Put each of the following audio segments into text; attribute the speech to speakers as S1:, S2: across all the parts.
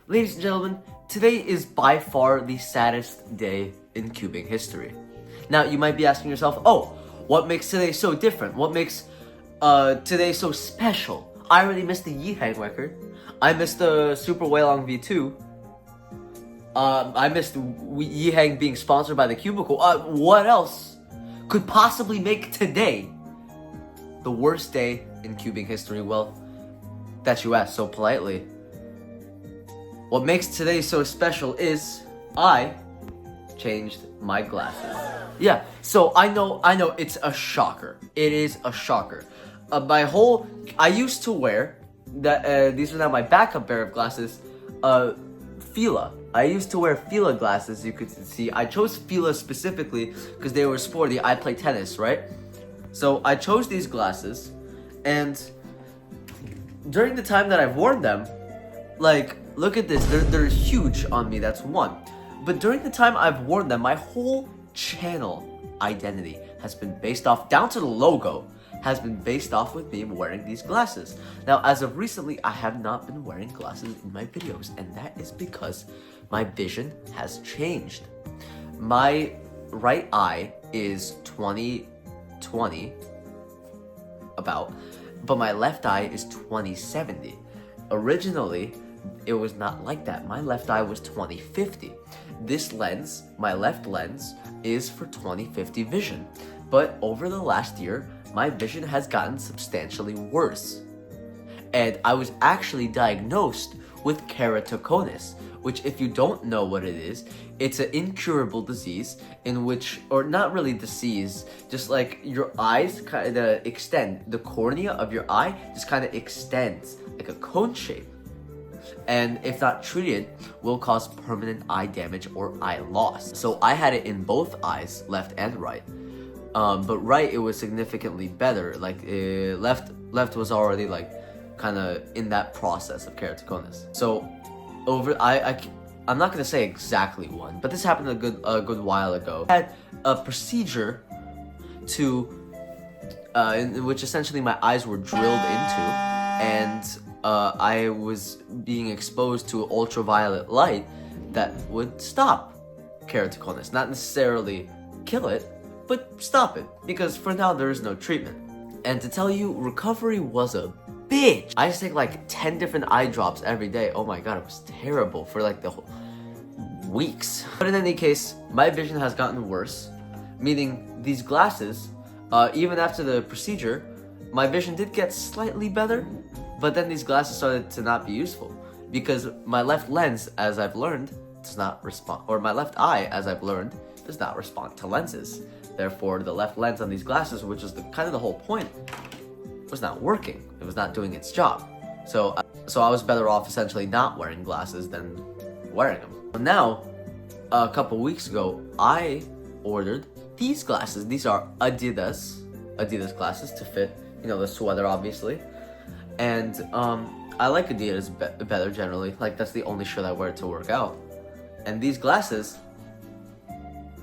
S1: Ladies and gentlemen, today is by far the saddest day in cubing history. Now, you might be asking yourself, oh, what makes today so different? What makes today so special? I already missed the Yihang record. I missed the Super Weilong V2. I missed Yihang being sponsored by the Cubicle. What else could possibly make today the worst day in cubing history? Well, that you asked so politely. What makes today so special is I changed my glasses. Yeah, so I know it's a shocker. It is a shocker. I used to wear these are now my backup pair of glasses, Fila. I used to wear Fila glasses, you could see. I chose Fila specifically because they were sporty. I play tennis, right? So I chose these glasses, and during the time that I've worn them, like, look at this, they're huge on me, that's one. But during the time I've worn them, my whole channel identity has been based off, down to the logo, has been based off with me wearing these glasses. Now, as of recently, I have not been wearing glasses in my videos, and that is because my vision has changed. My right eye is 20/20, but my left eye is 20/70. Originally, it was not like that. My left eye was 20/50. This lens, my left lens, is for 20/50 vision. But over the last year, my vision has gotten substantially worse. And I was actually diagnosed with keratoconus, which, if you don't know what it is, it's an incurable disease in which, or not really disease, just like your eyes kind of extend. The cornea of your eye just kind of extends like a cone shape. And if not treated, will cause permanent eye damage or eye loss. So I had it in both eyes, left and right. But right, it was significantly better. Like left was already like kind of in that process of keratoconus. So I'm not gonna say exactly when, but this happened a good while ago. I had a procedure in which essentially my eyes were drilled into, and I was being exposed to ultraviolet light that would stop keratoconus. Not necessarily kill it, but stop it, because for now there is no treatment. And to tell you, recovery was a bitch. I used to take like 10 different eye drops every day. Oh my god, it was terrible for like the whole weeks. But in any case, my vision has gotten worse, meaning these glasses, even after the procedure, my vision did get slightly better, but then these glasses started to not be useful because my left lens, as I've learned, does not respond, or my left eye, as I've learned, does not respond to lenses. Therefore, the left lens on these glasses, which is kind of the whole point, was not working. It was not doing its job. So I was better off essentially not wearing glasses than wearing them. Now, a couple weeks ago, I ordered these glasses. These are Adidas glasses to fit, the sweater, obviously. And I like Adidas better generally. Like, that's the only shirt I wear to work out. And these glasses,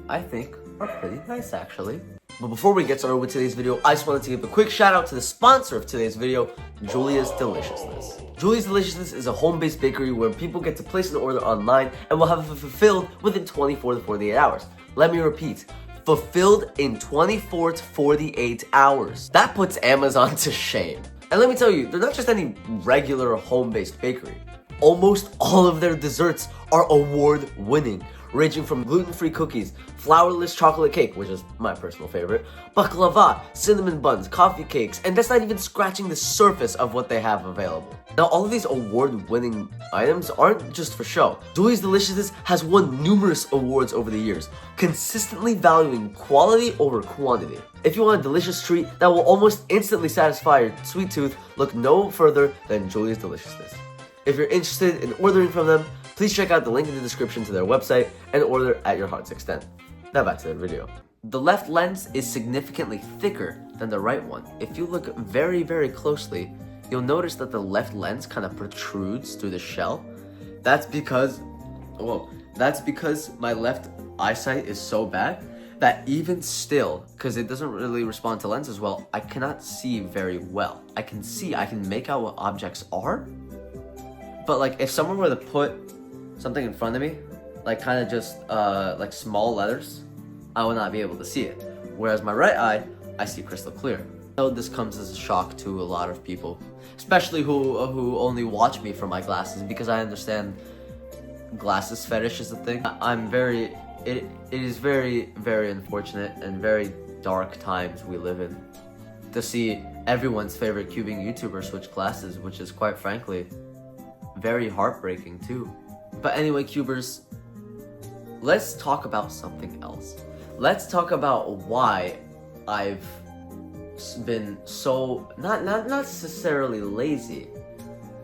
S1: I think, are pretty nice actually. But before we get started with today's video, I just wanted to give a quick shout out to the sponsor of today's video, Julia's Deliciousness. Julia's Deliciousness is a home-based bakery where people get to place an order online and will have it fulfilled within 24 to 48 hours. Let me repeat, fulfilled in 24 to 48 hours. That puts Amazon to shame. And let me tell you, they're not just any regular home-based bakery. Almost all of their desserts are award-winning, ranging from gluten-free cookies, flourless chocolate cake, which is my personal favorite, baklava, cinnamon buns, coffee cakes, and that's not even scratching the surface of what they have available. Now, all of these award-winning items aren't just for show. Julia's Deliciousness has won numerous awards over the years, consistently valuing quality over quantity. If you want a delicious treat that will almost instantly satisfy your sweet tooth, look no further than Julia's Deliciousness. If you're interested in ordering from them, please check out the link in the description to their website and order at your heart's extent. Now back to the video. The left lens is significantly thicker than the right one. If you look very, very closely, you'll notice that the left lens kind of protrudes through the shell. That's because my left eyesight is so bad that even still, because it doesn't really respond to lenses well, I cannot see very well. I can make out what objects are, But like if someone were to put something in front of me, like kind of just like small letters, I would not be able to see it. Whereas my right eye, I see crystal clear. I know this comes as a shock to a lot of people, especially who only watch me for my glasses, because I understand glasses fetish is a thing. It is very, very unfortunate and very dark times we live in to see everyone's favorite cubing YouTuber switch glasses, which is quite frankly very heartbreaking too. But anyway, cubers, let's talk about something else. Let's talk about why I've been so not necessarily lazy,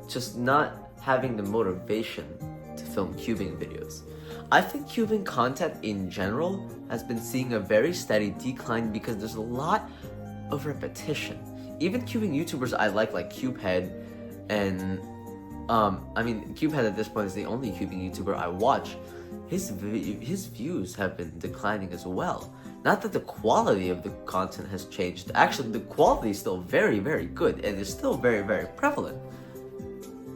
S1: just not having the motivation to film cubing videos. I think cubing content in general has been seeing a very steady decline because there's a lot of repetition. Even cubing YouTubers I like Cubehead, and I mean Cubehead at this point is the only cubing YouTuber I watch. His views have been declining as well. Not that the quality of the content has changed. Actually, the quality is still very, very good and is still very, very prevalent.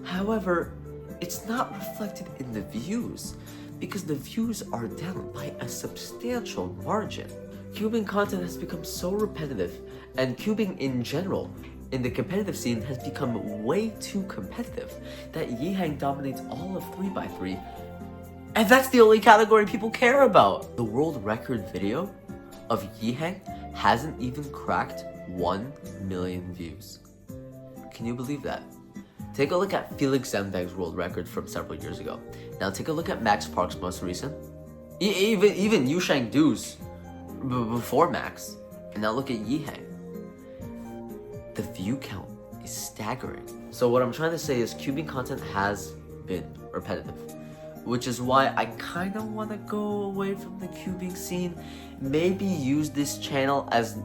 S1: However, it's not reflected in the views because the views are down by a substantial margin. Cubing content has become so repetitive, and cubing in general in the competitive scene has become way too competitive that Yihang dominates all of 3x3, and that's the only category people care about. The world record video of Yihang hasn't even cracked 1 million views. Can you believe that? Take a look at Felix Zembeg's world record from several years ago. Now take a look at Max Park's most recent. Even Yu Shangdu's before Max. And now look at Yihang. The view count is staggering. So what I'm trying to say is cubing content has been repetitive, which is why I kind of want to go away from the cubing scene. Maybe use this channel as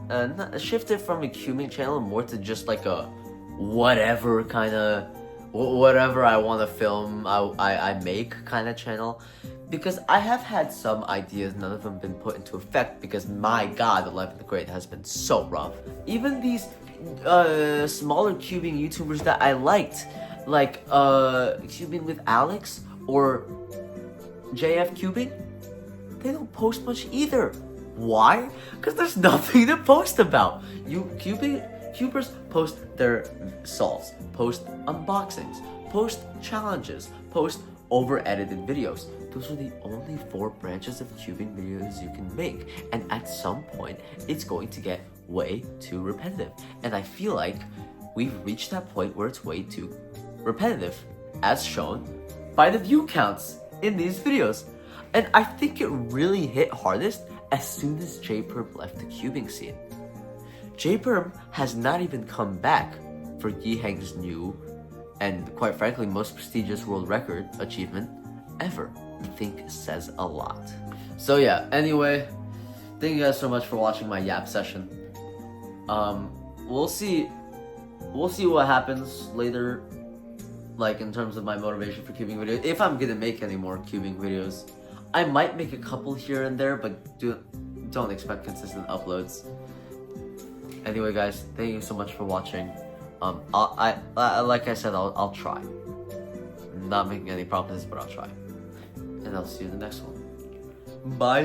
S1: shift it from a cubing channel more to just like a whatever kind of whatever I want to film I make kind of channel, because I have had some ideas, none of them been put into effect because my god, 11th grade has been so rough. Even these smaller cubing YouTubers that I liked, like Cubing with Alex or JF Cubing, they don't post much either. Why? Because there's nothing to post about. Cubers post their solves, post unboxings, post challenges, post over-edited videos. Those are the only 4 branches of cubing videos you can make, and at some point it's going to get way too repetitive, and I feel like we've reached that point where it's way too repetitive, as shown by the view counts in these videos. And I think it really hit hardest as soon as J-Perm left the cubing scene. J-Perm has not even come back for Yihang's new and quite frankly most prestigious world record achievement ever. I think says a lot. So yeah, anyway, thank you guys so much for watching my yap session. We'll see what happens later, like in terms of my motivation for cubing videos. If I'm gonna make any more cubing videos, I might make a couple here and there, but don't expect consistent uploads. Anyway guys, thank you so much for watching. Like I said, I'll try. I'm not making any promises, but I'll try. And I'll see you in the next one. Bye!